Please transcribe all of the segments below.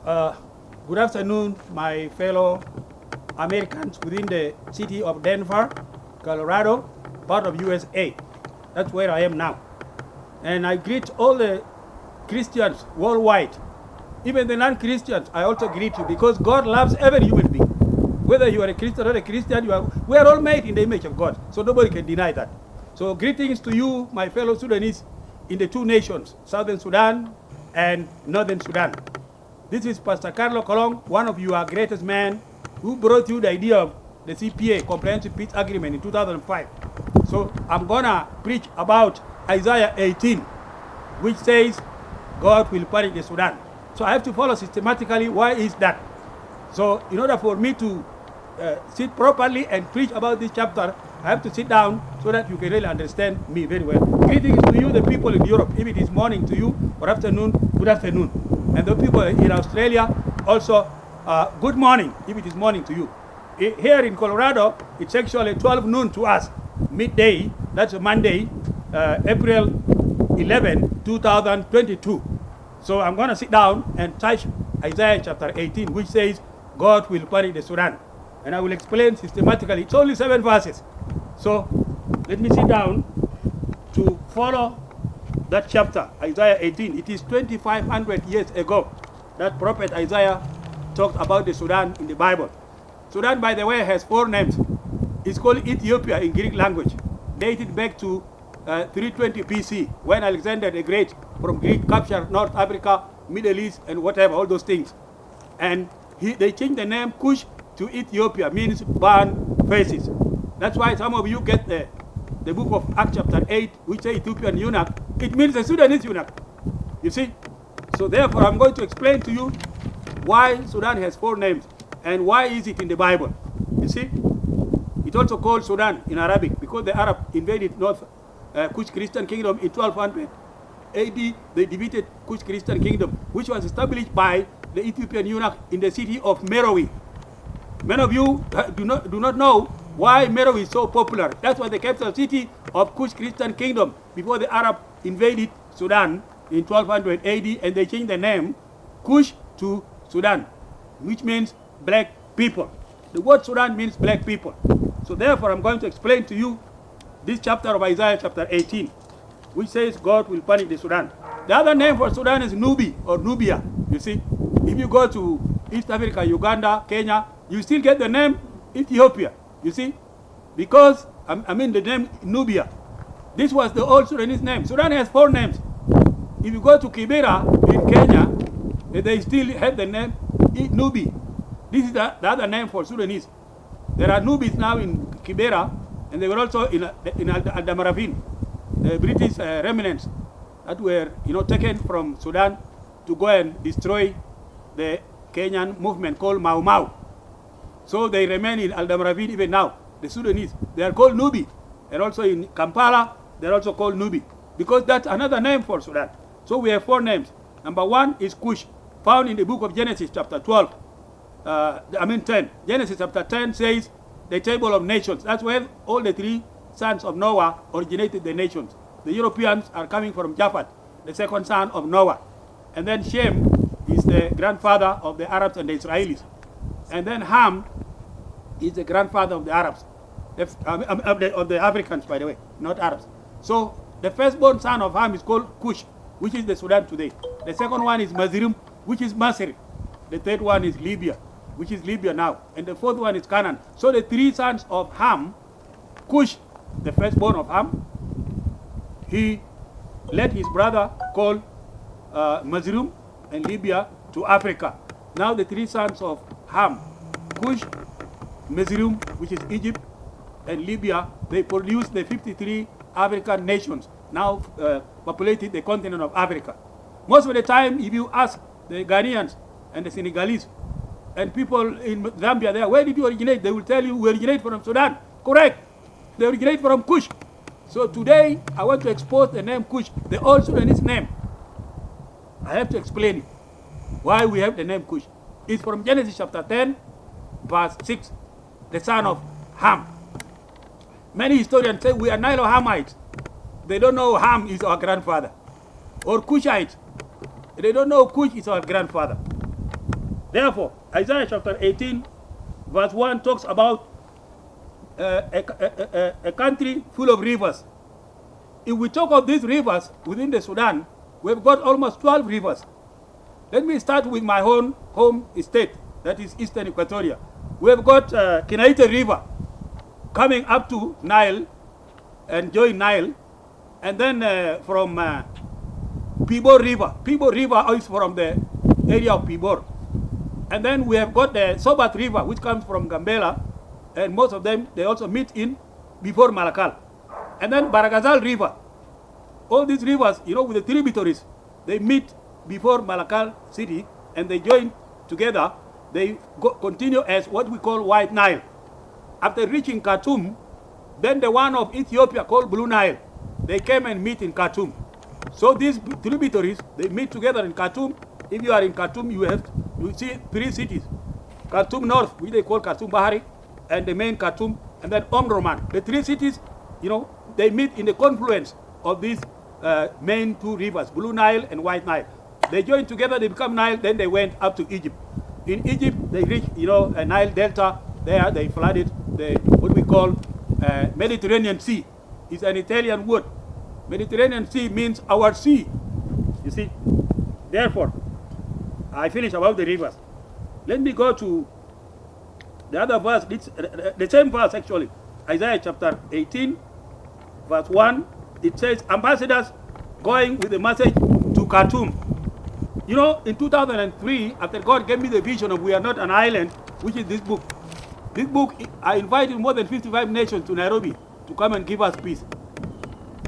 Uh, Good afternoon, my fellow Americans within the city of Denver, Colorado, part of USA. That's where I am now. And I greet all the Christians worldwide. Even the non-Christians, I also greet you because God loves every human being. Whether you are a Christian or not a Christian, we are all made in the image of God. So nobody can deny that. So greetings to you, my fellow Sudanese, in the two nations, Southern Sudan and Northern Sudan. This is Pastor Carlo Colong, one of your greatest men who brought you the idea of the CPA, Comprehensive Peace Agreement, in 2005. So I'm going to preach about Isaiah 18, which says God will punish the Sudan. So I have to follow systematically why is that. So in order for me to sit properly and preach about this chapter, I have to sit down so that you can really understand me very well. Greetings to you, the people in Europe. If it is morning to you or afternoon, good afternoon. And the people in Australia, also good morning, if it is morning to you. Here in Colorado, it's actually 12 noon to us, midday. That's a Monday, April 11, 2022. So I'm going to sit down and touch Isaiah chapter 18, which says God will punish the Sudan. And I will explain systematically. It's only 7 verses. So let me sit down to follow that chapter, Isaiah 18. It is 2,500 years ago that prophet Isaiah talked about the Sudan in the Bible. Sudan, by the way, has 4 names. It's called Ethiopia in Greek language, dated back to 320 BC, when Alexander the Great from Greek captured North Africa, Middle East, and whatever, all those things. And they changed the name Cush to Ethiopia, means burn faces. That's why some of you get the book of Acts chapter 8, which says Ethiopian eunuch. It means a Sudanese eunuch. You see? So therefore, I'm going to explain to you why Sudan has 4 names and why is it in the Bible. You see? It's also called Sudan in Arabic because the Arab invaded North Kush Christian Kingdom in 1200 AD. They defeated Kush Christian Kingdom, which was established by the Ethiopian eunuch in the city of Meroe. Many of you do not know why Meroe is so popular. That's why the capital city of Kush Christian Kingdom before the Arab invaded Sudan in 1200 AD, and they changed the name Kush to Sudan, which means black people. The word Sudan means black people. So therefore, I'm going to explain to you this chapter of Isaiah chapter 18, which says God will punish the Sudan. The other name for Sudan is Nubi or Nubia. You see, if you go to East Africa, Uganda, Kenya, you still get the name Ethiopia. You see, because the name Nubia. This was the old Sudanese name. Sudan has 4 names. If you go to Kibera in Kenya, they still have the name Nubi. This is the other name for Sudanese. There are Nubis now in Kibera, and they were also in Aldamaravin, the British remnants that were taken from Sudan to go and destroy the Kenyan movement called Mau Mau. So they remain in Aldamaravin even now. The Sudanese, they are called Nubi. And also in Kampala, they're also called Nubi, because that's another name for Sudan. So we have 4 names. Number 1 is Cush, found in the book of Genesis chapter 12. 10. Genesis chapter 10 says the table of nations. That's where all the 3 sons of Noah originated the nations. The Europeans are coming from Japhet, the second son of Noah. And then Shem is the grandfather of the Arabs and the Israelis. And then Ham is the grandfather of the Arabs, of the Africans, by the way, not Arabs. So the firstborn son of Ham is called Cush, which is the Sudan today. The second one is Mazirim, which is Masri. The third one is Libya, which is Libya now. And the fourth one is Canaan. So the 3 sons of Ham, Cush, the firstborn of Ham, he led his brother called Mazirim and Libya to Africa. Now the 3 sons of Ham, Cush, Mazirim, which is Egypt, and Libya, they produced the 53 African nations, now populated the continent of Africa. Most of the time, if you ask the Ghanaians and the Senegalese and people in Zambia there, where did you originate? They will tell you, we originate from Sudan. Correct. They originate from Cush. So today, I want to expose the name Cush, the old Sudanese name. I have to explain it, why we have the name Cush. It's from Genesis chapter 10, verse 6, the son of Ham. Many historians say we are Nilo-Hamites. They don't know Ham is our grandfather. Or Cushites. They don't know Cush is our grandfather. Therefore, Isaiah chapter 18, verse 1 talks about a country full of rivers. If we talk of these rivers within the Sudan, we've got almost 12 rivers. Let me start with my own home state, that is Eastern Equatoria. We've got Kinaite River coming up to Nile and join Nile, and then from Pibor River. Pibor River is from the area of Pibor. And then we have got the Sobat River, which comes from Gambela, and most of them, they also meet in before Malakal. And then Baragazal River. All these rivers, with the tributaries, they meet before Malakal city, and they join together. They continue as what we call White Nile. After reaching Khartoum, then the one of Ethiopia called Blue Nile, they came and meet in Khartoum. So these tributaries, they meet together in Khartoum. If you are in Khartoum, you see 3 cities. Khartoum North, which they call Khartoum Bahari, and the main Khartoum, and then Omdurman. The 3 cities, they meet in the confluence of these main 2 rivers, Blue Nile and White Nile. They join together, they become Nile, then they went up to Egypt. In Egypt, they reached, a Nile Delta. There, they flooded what we call Mediterranean Sea. It's an Italian word. Mediterranean Sea means our sea. You see? Therefore, I finish about the rivers. Let me go to the other verse, the same verse actually. Isaiah chapter 18, verse 1. It says, ambassadors going with the message to Khartoum. In 2003, after God gave me the vision of We Are Not an Island, which is this book. This book, I invited more than 55 nations to Nairobi to come and give us peace.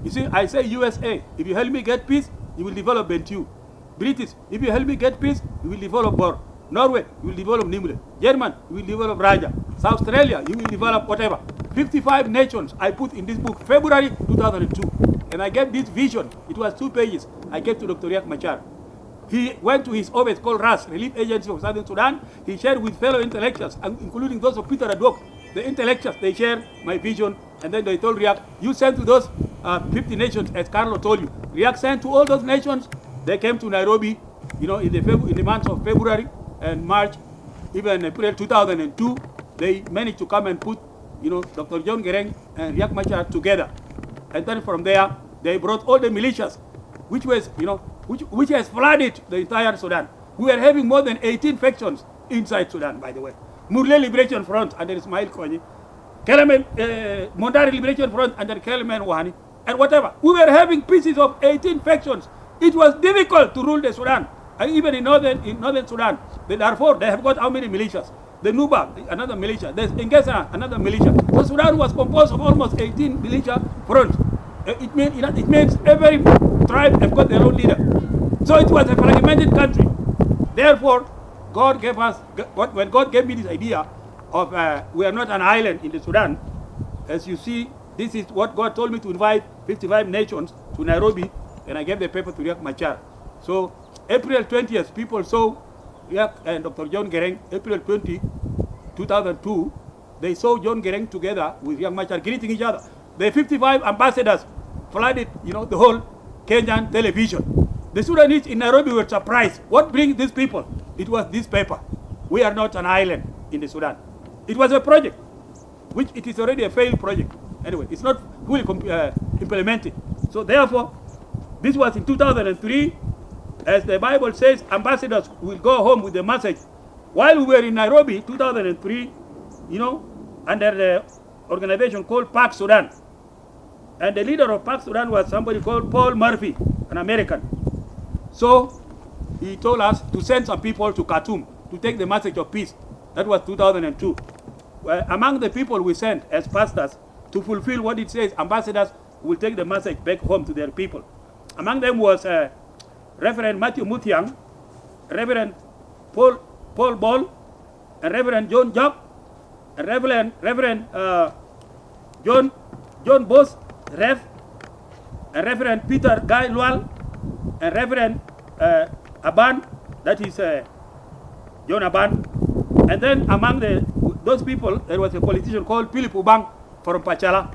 You see, I say USA, if you help me get peace, you will develop Bentiu. British, if you help me get peace, you will develop Bor. Norway, you will develop Nimule. German, you will develop Raja. South Australia, you will develop whatever. 55 nations I put in this book, February 2002. And I gave this vision. It was 2 pages. I gave to Dr. Riek Machar. He went to his office called RAS, Relief Agency of Southern Sudan. He shared with fellow intellectuals, including those of Peter Adwok. The intellectuals, they shared my vision. And then they told Riek, you send to those 50 nations, as Carlo told you. Riek sent to all those nations. They came to Nairobi, in the months of February and March, even April 2002. They managed to come and put, Dr. John Gereng and Riek Machar together. And then from there, they brought all the militias, which was, which has flooded the entire Sudan. We were having more than 18 factions inside Sudan, by the way. Murle Liberation Front under Ismail Konyi, Mondari Liberation Front under Kelemen Wahani, and whatever. We were having pieces of 18 factions. It was difficult to rule the Sudan. And even in northern Sudan, the Darfur, they have got how many militias? The Nuba, another militia. There's Ingesa, another militia. So Sudan was composed of almost 18 militia fronts. It means every tribe have got their own leader. So it was a fragmented country. Therefore, God gave us, when God gave me this idea of we are not an island in the Sudan, as you see, this is what God told me to invite 55 nations to Nairobi, and I gave the paper to Riek Machar. So April 20th, people saw Riek and Dr. John Gereng, April 20, 2002, they saw John Gereng together with Riek Machar greeting each other. The 55 ambassadors flooded, the whole Kenyan television. The Sudanese in Nairobi were surprised. What brings these people? It was this paper. We are not an island in the Sudan. It was a project, which it is already a failed project. Anyway, it's not fully implemented. So therefore, this was in 2003. As the Bible says, ambassadors will go home with the message. While we were in Nairobi, 2003, under the organization called PAC Sudan. And the leader of PAC Sudan was somebody called Paul Murphy, an American. So he told us to send some people to Khartoum to take the message of peace. That was 2002. Among the people we sent as pastors to fulfill what it says, ambassadors will take the message back home to their people. Among them was Reverend Matthew Mutiang, Reverend Paul Ball, and Reverend John Jock, and Reverend John Bos, Rev, and Reverend Peter Guy Lual, and Reverend Aban, that is John Aban. And then among those people, there was a politician called Philip Ubang from Pachala.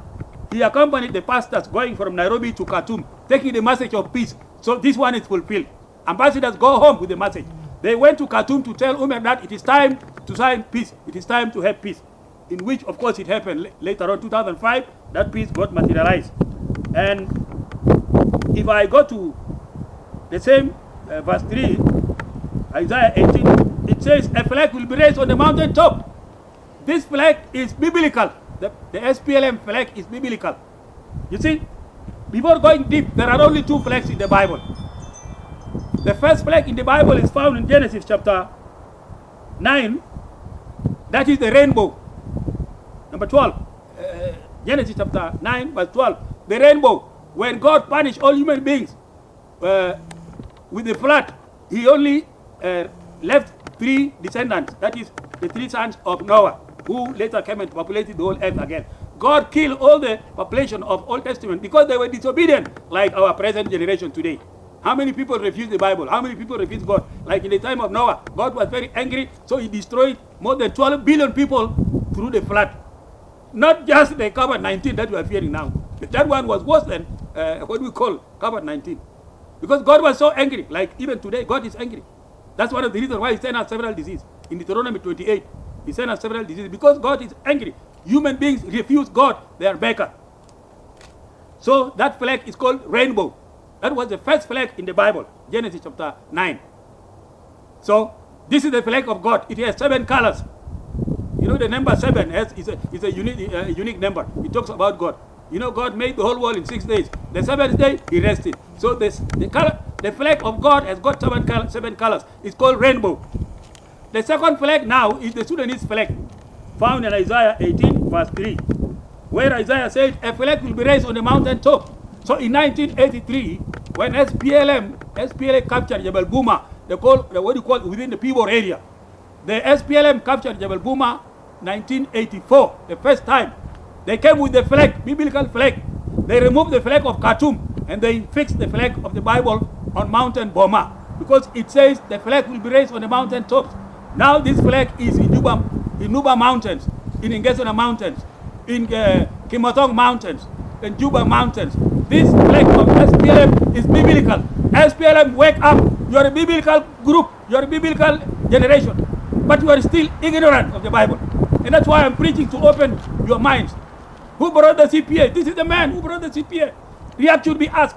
He accompanied the pastors going from Nairobi to Khartoum, taking the message of peace. So this one is fulfilled. Ambassadors go home with the message. They went to Khartoum to tell Umar that it is time to sign peace. It is time to have peace. In which, of course, it happened later on, 2005, that peace got materialized. And if I go to the same verse 3, Isaiah 18, it says, a flag will be raised on the mountain top. This flag is biblical. The SPLM flag is biblical. You see, before going deep, there are only two flags in the Bible. The first flag in the Bible is found in Genesis chapter 9. That is the rainbow. Number 12. Genesis chapter 9, verse 12. The rainbow. When God punished all human beings with the flood, he only left 3 descendants. That is the 3 sons of Noah, who later came and populated the whole earth again. God killed all the population of Old Testament because they were disobedient, like our present generation today. How many people refuse the Bible? How many people refuse God? Like in the time of Noah, God was very angry, so he destroyed more than 12 billion people through the flood. Not just the COVID-19 that we are fearing now. That one was worse than what we call COVID-19. Because God was so angry, like even today, God is angry. That's one of the reasons why he sent us several diseases. In Deuteronomy 28, he sent us several diseases because God is angry. Human beings refuse God, they are maker. So that flag is called rainbow. That was the first flag in the Bible, Genesis chapter 9. So this is the flag of God. It has 7 colors. You know, the number 7 is a unique number. It talks about God. You know, God made the whole world in 6 days. The 7th day, he rested. So the flag of God has got 7 colors. It's called rainbow. The second flag now is the Sudanese flag, found in Isaiah 18, verse 3, where Isaiah said, a flag will be raised on the mountain top. So in 1983, when SPLA captured Jebel Buma, what you call within the Pibor area, the SPLM captured Jebel Buma 1984, the first time. They came with the flag, biblical flag. They removed the flag of Khartoum and they fixed the flag of the Bible on Mountain Boma because it says the flag will be raised on the mountain tops. Now this flag is in Nuba Mountains, in Ingesona Mountains, in Kimotong Mountains, in Juba Mountains. This flag of SPLM is biblical. SPLM, wake up. You are a biblical group. You are a biblical generation. But you are still ignorant of the Bible. And that's why I'm preaching to open your minds. Who brought the CPA? This is the man who brought the CPA. Riak should be asked.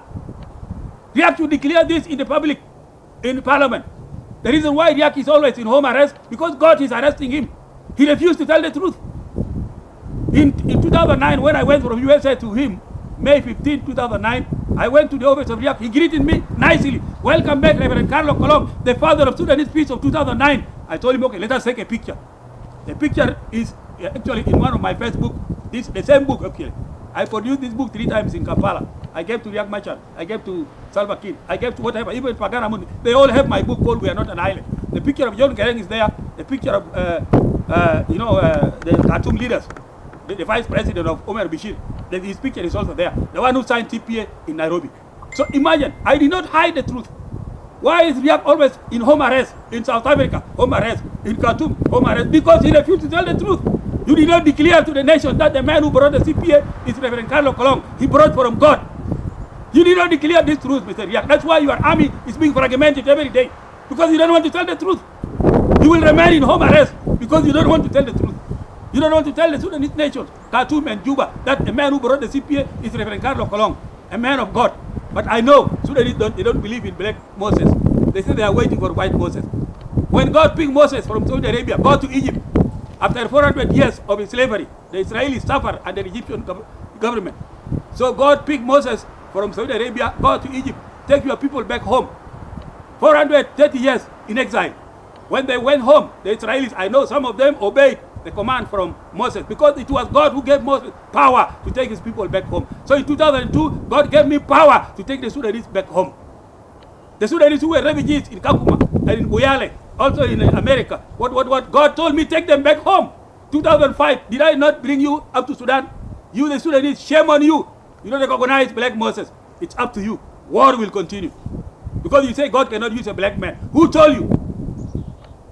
Riak should declare this in the public, in Parliament. The reason why Riak is always in home arrest, because God is arresting him. He refused to tell the truth. In 2009, when I went from USA to him, May 15, 2009, I went to the office of Riak. He greeted me nicely. Welcome back, Reverend Carlo Colom, the father of Sudanese peace of 2009. I told him, okay, let us take a picture. The picture is actually in one of my Facebook. This the same book, actually. I produced this book 3 times in Kampala. I gave to Riek Machar. I gave to Salva Kiir. I gave to whatever. Even Pagana Mundi. They all have my book called We Are Not an Island. The picture of John Kereng is there. The picture of, the Khartoum leaders. The vice president of Omar Bashir. His picture is also there. The one who signed TPA in Nairobi. So imagine, I did not hide the truth. Why is Riek always in home arrest? In South Africa, home arrest. In Khartoum, home arrest. Because he refused to tell the truth. You did not declare to the nation that the man who brought the CPA is Reverend Carlo Colom. He brought from God. You did not declare this truth, Mr. Riek. That's why your army is being fragmented every day. Because you don't want to tell the truth. You will remain in home arrest because you don't want to tell the truth. You don't want to tell the Sudanese nations, Khartoum and Juba, that the man who brought the CPA is Reverend Carlo Colom, a man of God. But I know Sudanese don't believe in black Moses. They say they are waiting for white Moses. When God picked Moses from Saudi Arabia, go to Egypt, after 400 years of slavery, the Israelis suffered under the Egyptian government. So God picked Moses from Saudi Arabia, go to Egypt, take your people back home. 430 years in exile. When they went home, the Israelis, I know some of them obeyed the command from Moses because it was God who gave Moses power to take his people back home. So in 2002, God gave me power to take the Sudanese back home. The Sudanese who were refugees in Kakuma and in Buyale, also in America. What God told me, take them back home. 2005, did I not bring you up to Sudan? You the Sudanese, shame on you. You don't recognize black Moses. It's up to you. War will continue. Because you say God cannot use a black man. Who told you?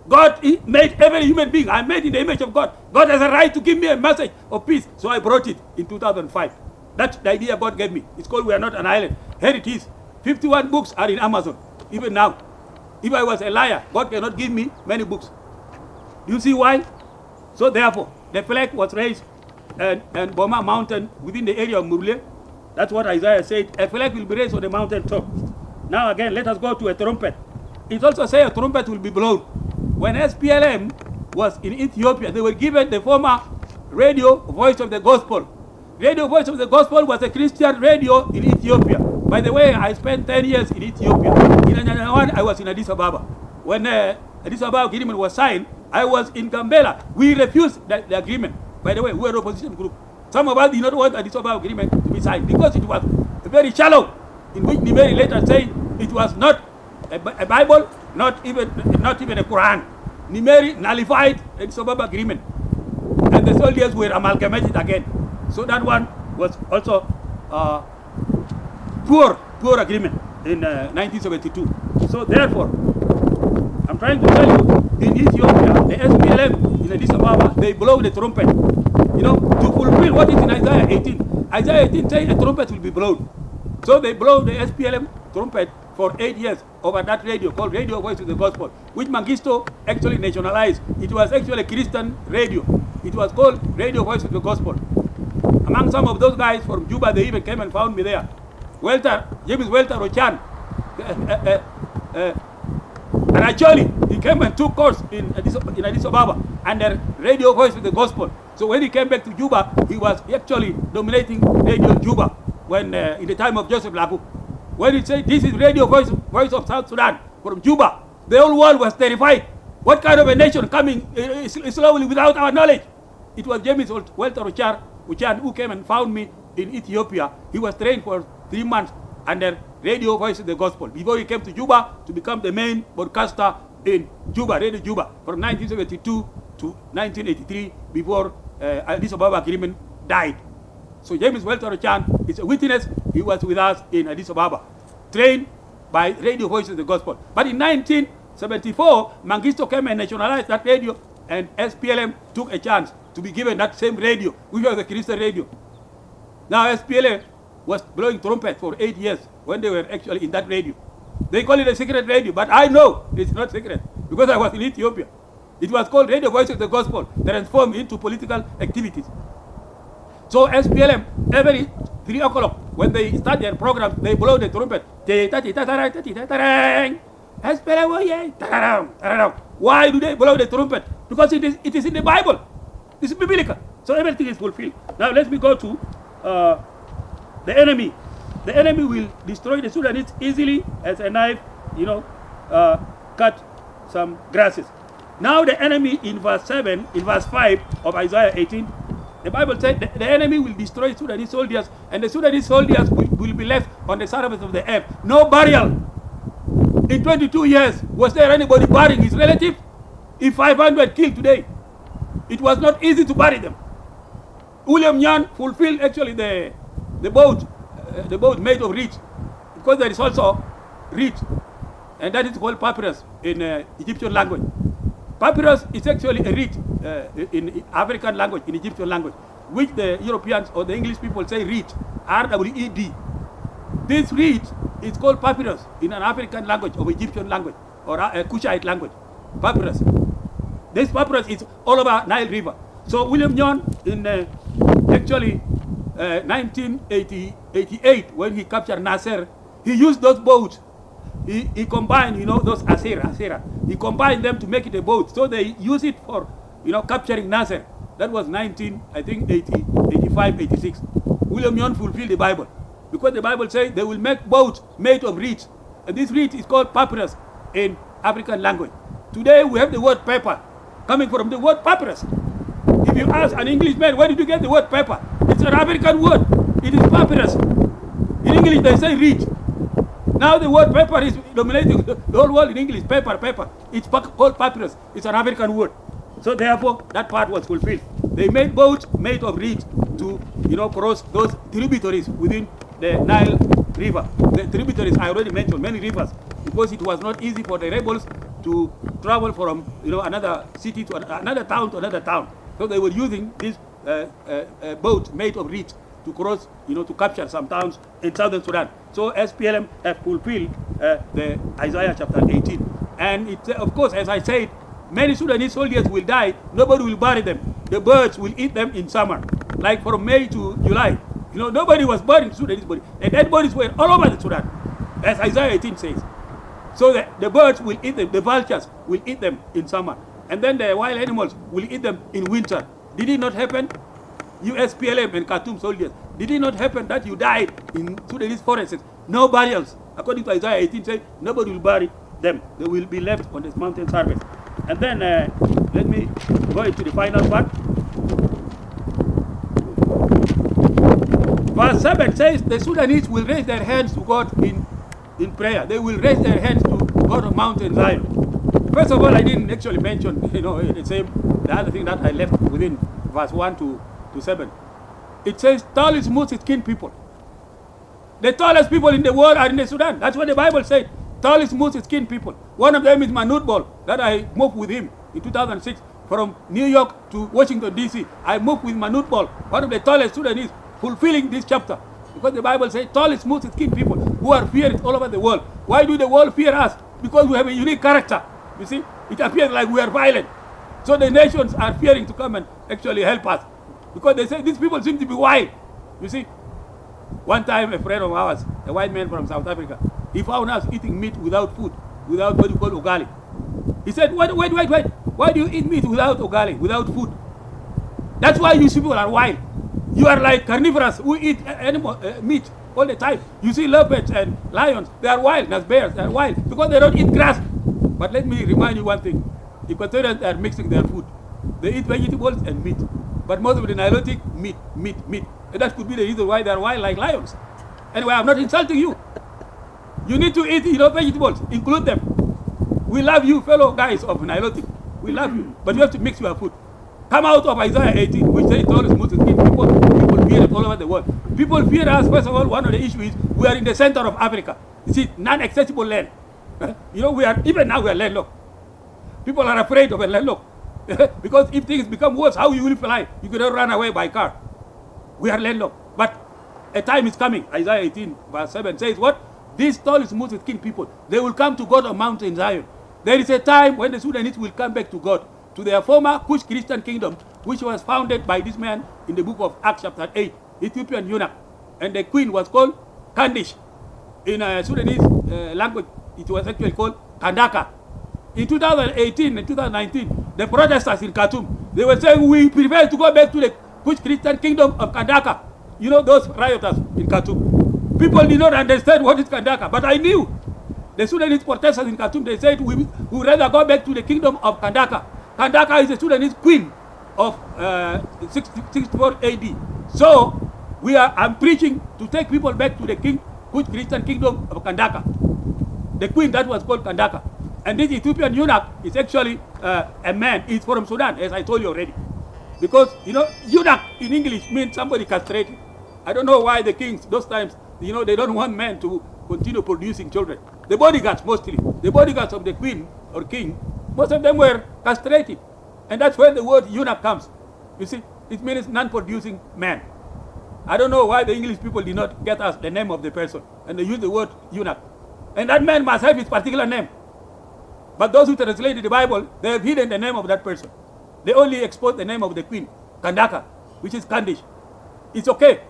God made every human being. I'm made in the image of God. God has a right to give me a message of peace. So I brought it in 2005. That's the idea God gave me. It's called We Are Not an Island. Here it is. 51 books are in Amazon, even now. If I was a liar, God cannot give me many books. Do you see why? So therefore, the flag was raised and Boma mountain within the area of Murle. That's what Isaiah said. A flag will be raised on the mountain top. Now again, let us go to a trumpet. It also says a trumpet will be blown. When SPLM was in Ethiopia, they were given the former radio Voice of the Gospel. Radio Voice of the Gospel was a Christian radio in Ethiopia. By the way, I spent 10 years in Ethiopia. In 1991, I was in Addis Ababa. When Addis Ababa agreement was signed, I was in Gambela. We refused the agreement. By the way, we were an opposition group. Some of us did not want Addis Ababa agreement to be signed because it was very shallow, in which Nimeri later said it was not a Bible, not even a Quran. Nimeri nullified the Addis Ababa agreement, and the soldiers were amalgamated again. So that one was also poor agreement in 1972. So therefore, I'm trying to tell you, in Ethiopia, the SPLM in Addis Ababa, they blow the trumpet, to fulfill what is in Isaiah 18. Isaiah 18 says a trumpet will be blown. So they blow the SPLM trumpet for 8 years over that radio called Radio Voice of the Gospel, which Mengistu actually nationalized. It was actually a Christian radio. It was called Radio Voice of the Gospel. Among some of those guys from Juba, they even came and found me there. James Welter Ochan, and actually he came and took course in Addis Ababa under Radio Voice of the Gospel. So when he came back to Juba, he was actually dominating Radio Juba when in the time of Joseph Lagu. When he said this is Radio Voice of South Sudan from Juba, the whole world was terrified. What kind of a nation coming slowly without our knowledge? It was James Welter Ochan who came and found me in Ethiopia. He was trained for 3 months under Radio Voice of the Gospel before he came to Juba to become the main broadcaster in Juba, Radio Juba, from 1972 to 1983 before Addis Ababa agreement died. So James Welter Ochan is a witness. He was with us in Addis Ababa, trained by Radio Voice of the Gospel. But in 1974, Mengistu came and nationalized that radio, and SPLM took a chance to be given that same radio, which was the Christian radio. Now SPLM was blowing trumpet for 8 years when they were actually in that radio. They call it a secret radio, but I know it's not secret because I was in Ethiopia. It was called Radio Voice of the Gospel, transformed into political activities. So SPLM, every 3 o'clock, when they start their programs, they blow the trumpet. SPLM, why do they blow the trumpet? Because it is in the Bible. It's biblical. So everything is fulfilled. Now let me go to the enemy. The enemy will destroy the Sudanese easily as a knife, cut some grasses. Now the enemy in verse 5 of Isaiah 18, the Bible said the enemy will destroy Sudanese soldiers, and the Sudanese soldiers will be left on the surface of the earth. No burial. In 22 years, was there anybody burying his relative? If 500 killed today, it was not easy to bury them. William Nyan fulfilled actually the boat made of reed, because there is also reed, and that is called papyrus in Egyptian language. Papyrus is actually a reed in African language, in Egyptian language, which the Europeans or the English people say reed, R-W-E-D. This reed is called papyrus in an African language of Egyptian language or a Cushite language. Papyrus. This papyrus is all over Nile River. So William Nyon in actually 1988, when he captured Nasser, he used those boats. He combined, those Asera. He combined them to make it a boat. So they use it for, capturing Nasser. That was 85, 86. William Nyon fulfilled the Bible. Because the Bible says they will make boats made of reeds. And this reed is called papyrus in African language. Today we have the word paper coming from the word papyrus. If you ask an Englishman, where did you get the word paper? It's an African word. It is papyrus. In English they say reed. Now the word paper is dominating the whole world in English. Paper. It's called papyrus. It's an African word. So therefore, that part was fulfilled. They made boats made of reeds to, cross those tributaries within the Nile River. The tributaries I already mentioned, many rivers, because it was not easy for the rebels to travel from, another city to another town to another town. So they were using this boat made of reeds to cross, to capture some towns in southern Sudan. So SPLM have fulfilled the Isaiah chapter 18. And it, of course, as I said, many Sudanese soldiers will die. Nobody will bury them. The birds will eat them in summer, like from May to July. You know, nobody was burying Sudanese body. And dead bodies were all over the Sudan, as Isaiah 18 says. So the birds will eat them, the vultures will eat them in summer. And then the wild animals will eat them in winter. Did it not happen? USPLM and Khartoum soldiers. Did it not happen that you died in Sudanese forests? Nobody else. According to Isaiah 18 says, nobody will bury them. They will be left on this mountain surface. And then let me go into the final part. Verse 7 says the Sudanese will raise their hands to God in prayer. They will raise their hands to God of Mountain Zion. First of all, I didn't actually mention, the other thing that I left within verse 1 to 7. It says, tallest, most skinned people. The tallest people in the world are in the Sudan. That's what the Bible said. Tallest, most skinned people. One of them is Manute Bol, that I moved with him in 2006 from New York to Washington, D.C. I moved with Manute Bol, one of the tallest Sudanese, fulfilling this chapter. Because the Bible says, tallest, most skinned people who are feared all over the world. Why do the world fear us? Because we have a unique character. You see, it appears like we are violent. So the nations are fearing to come and actually help us. Because they say these people seem to be wild. You see, one time a friend of ours, a white man from South Africa, he found us eating meat without food, without what you call ugali. He said, wait. Why do you eat meat without ugali, without food? That's why you people are wild. You are like carnivorous who eat meat all the time. You see leopards and lions, they are wild. As bears, they are wild because they don't eat grass. But let me remind you one thing. Equatorians are mixing their food. They eat vegetables and meat. But most of the Nilotic, meat. And that could be the reason why they are wild like lions. Anyway, I'm not insulting you. You need to eat vegetables. Include them. We love you, fellow guys of Nilotic. We love you. But you have to mix your food. Come out of Isaiah 18, which says all is Muslim people fear it all over the world. People fear us. First of all, one of the issues is we are in the center of Africa. You see, non-accessible land. Even now we are landlocked. People are afraid of a landlocked. Because if things become worse, how you will fly? You cannot run away by car. We are landlocked. But a time is coming. Isaiah 18 verse 7 says what? These tall, smooth skinned people, they will come to God on Mountain Zion. There is a time when the Sudanese will come back to God, to their former Kush Christian kingdom, which was founded by this man in the book of Acts chapter 8, Ethiopian eunuch. And the queen was called Candice. In Sudanese language, it was actually called Kandaka. In 2018 and 2019, the protesters in Khartoum, they were saying, we prefer to go back to the Kush Christian kingdom of Kandaka. You know, those rioters in Khartoum. People did not understand what is Kandaka, but I knew. The Sudanese protesters in Khartoum, they said, we would rather go back to the kingdom of Kandaka. Kandaka is the Sudanese queen of 64 AD. So, I'm preaching to take people back to the Kush Christian kingdom of Kandaka. The queen that was called Kandaka. And this Ethiopian eunuch is actually a man. He's from Sudan, as I told you already. Because, eunuch in English means somebody castrated. I don't know why the kings, those times, they don't want men to continue producing children. The bodyguards mostly. The bodyguards of the queen or king, most of them were castrated. And that's where the word eunuch comes. You see, it means non-producing man. I don't know why the English people did not get us the name of the person. And they use the word eunuch. And that man must have his particular name. But those who translated the Bible, they have hidden the name of that person. They only expose the name of the queen, Kandaka, which is Candice. It's okay.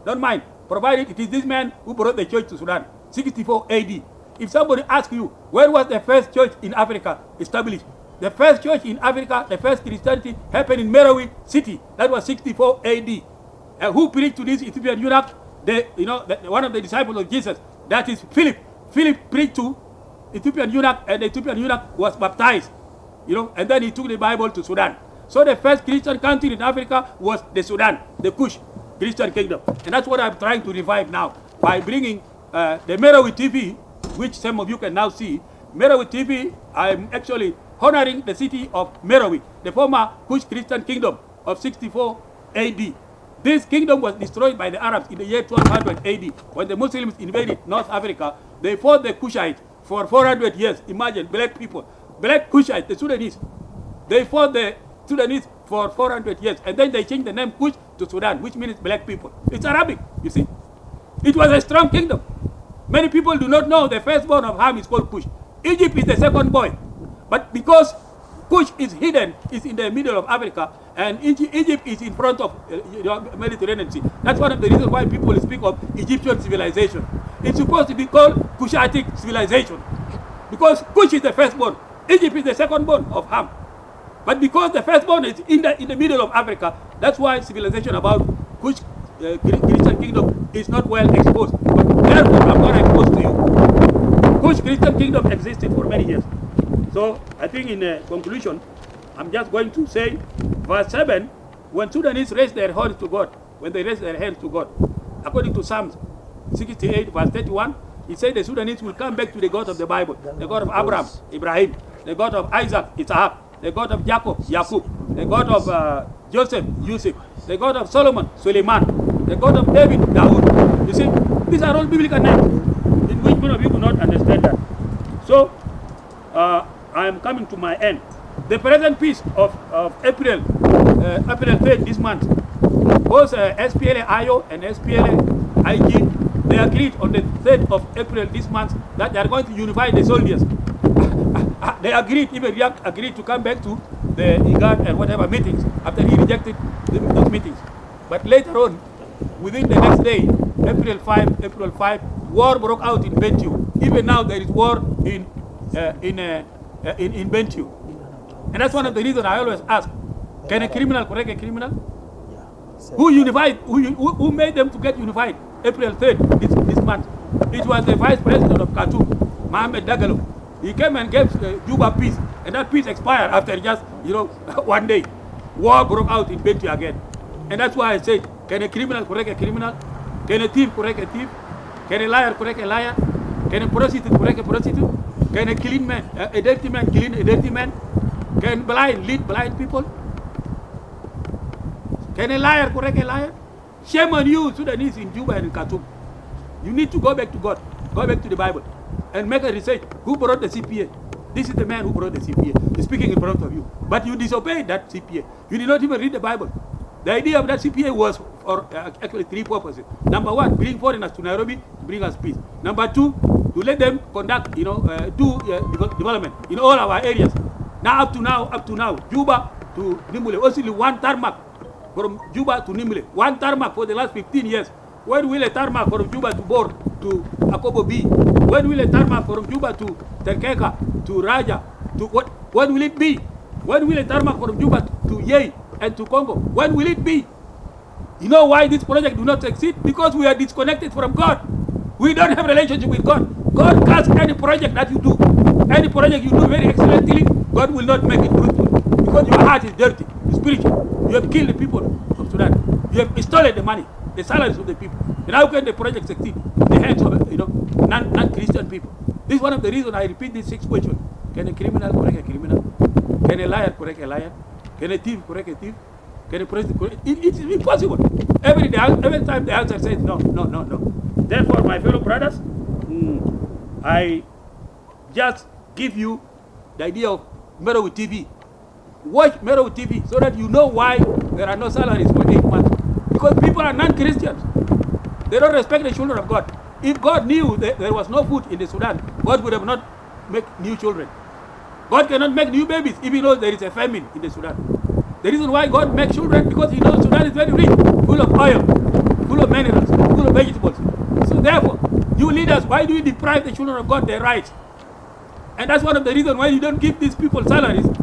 Don't mind. Provided it is this man who brought the church to Sudan, 64 AD. If somebody asks you, where was the first church in Africa established? The first church in Africa, the first Christianity happened in Merowe city. That was 64 AD. Who preached to this Ethiopian eunuch? One of the disciples of Jesus. That is Philip. Philip preached to Ethiopian eunuch, and the Ethiopian eunuch was baptized. And then he took the Bible to Sudan. So the first Christian country in Africa was the Sudan, the Kush Christian kingdom. And that's what I'm trying to revive now by bringing the Merowe TV, which some of you can now see. Merowe TV, I'm actually honoring the city of Merowe, the former Kush Christian kingdom of 64 AD. This kingdom was destroyed by the Arabs in the year 1200 AD. When the Muslims invaded North Africa, they fought the Kushites for 400 years. Imagine, black people. Black Kushites, the Sudanese. They fought the Sudanese for 400 years. And then they changed the name Kush to Sudan, which means black people. It's Arabic, you see. It was a strong kingdom. Many people do not know the firstborn of Ham is called Kush. Egypt is the second boy. But because Kush is hidden, is in the middle of Africa, and Egypt is in front of Mediterranean Sea. That's one of the reasons why people speak of Egyptian civilization. It's supposed to be called Cushitic civilization. Because Kush is the firstborn, Egypt is the secondborn of Ham. But because the firstborn is in the middle of Africa, that's why civilization about Kush, Christian kingdom, is not well exposed. But therefore, I'm going to expose to you. Kush Christian kingdom existed for many years. So I think in conclusion, I'm just going to say, verse 7, when Sudanese raise their hands to God, when they raise their hands to God, according to Psalms 68, verse 31, he said the Sudanese will come back to the God of the Bible, the God of Abraham, Ibrahim, the God of Isaac, Isaac, the God of Jacob, Jacob, the God of Joseph, Yusuf, the God of Solomon, Suleiman, the God of David, Dawood. You see, these are all biblical names, in which many of you do not understand that. So, I am coming to my end. The present peace of April 3rd this month, both SPLA-IO and SPLA-IG, they agreed on the 3rd of April this month that they are going to unify the soldiers. They agreed, even Riek agreed to come back to the IGAD and whatever meetings after he rejected those meetings. But later on, within the next day, April 5, war broke out in Bentiu. Even now there is war in Bentiu. And that's one of the reasons I always ask, can a criminal correct a criminal? Who unified, who made them to get unified? April 3rd, this month. It was the vice president of Khartoum, Mohamed Dagalo. He came and gave Juba peace, and that peace expired after just, one day. War broke out in Bentiu again. And that's why I said, can a criminal correct a criminal? Can a thief correct a thief? Can a liar correct a liar? Can a prostitute correct a prostitute? Can a clean man, a dirty man clean a dirty man? Can blind lead blind people? Can a liar correct a liar? Shame on you, Sudanese in Juba and in Khartoum. You need to go back to God, go back to the Bible, and make a research. Who brought the CPA? This is the man who brought the CPA. He's speaking in front of you. But you disobeyed that CPA. You did not even read the Bible. The idea of that CPA was for actually three purposes. Number one, bring foreigners to Nairobi to bring us peace. Number two, to let them conduct, development in all our areas. Now, up to now, Juba to Nimule, only one tarmac from Juba to Nimule. One tarmac for the last 15 years. When will a tarmac from Juba to Bor to Akobo B? When will a tarmac from Juba to Terkeka, to Raja, to what? When will it be? When will a tarmac from Juba to Yei and to Congo? When will it be? You know why this project do not succeed? Because we are disconnected from God. We don't have a relationship with God. God casts any project that you do. Any project you do very excellently, God will not make it fruitful. Because your heart is dirty, spiritual. You have killed the people of Sudan. You have stolen the money, the salaries of the people. And how can the project succeed in the hands of non-Christian people? This is one of the reasons I repeat these 6 questions. Can a criminal correct a criminal? Can a liar correct a liar? Can a thief correct a thief? Can a president correct? It is impossible. Every time the answer says no. Therefore, my fellow brothers, I just give you the idea of Merowe TV. Watch Merowe TV so that you know why there are no salaries for 8 months. Because people are non-Christians. They don't respect the children of God. If God knew that there was no food in the Sudan, God would have not made new children. God cannot make new babies even though there is a famine in the Sudan. The reason why God makes children because He knows Sudan is very rich, full of oil, full of minerals, full of vegetables. So therefore, you leaders, why do you deprive the children of God their rights? And that's one of the reasons why you don't give these people salaries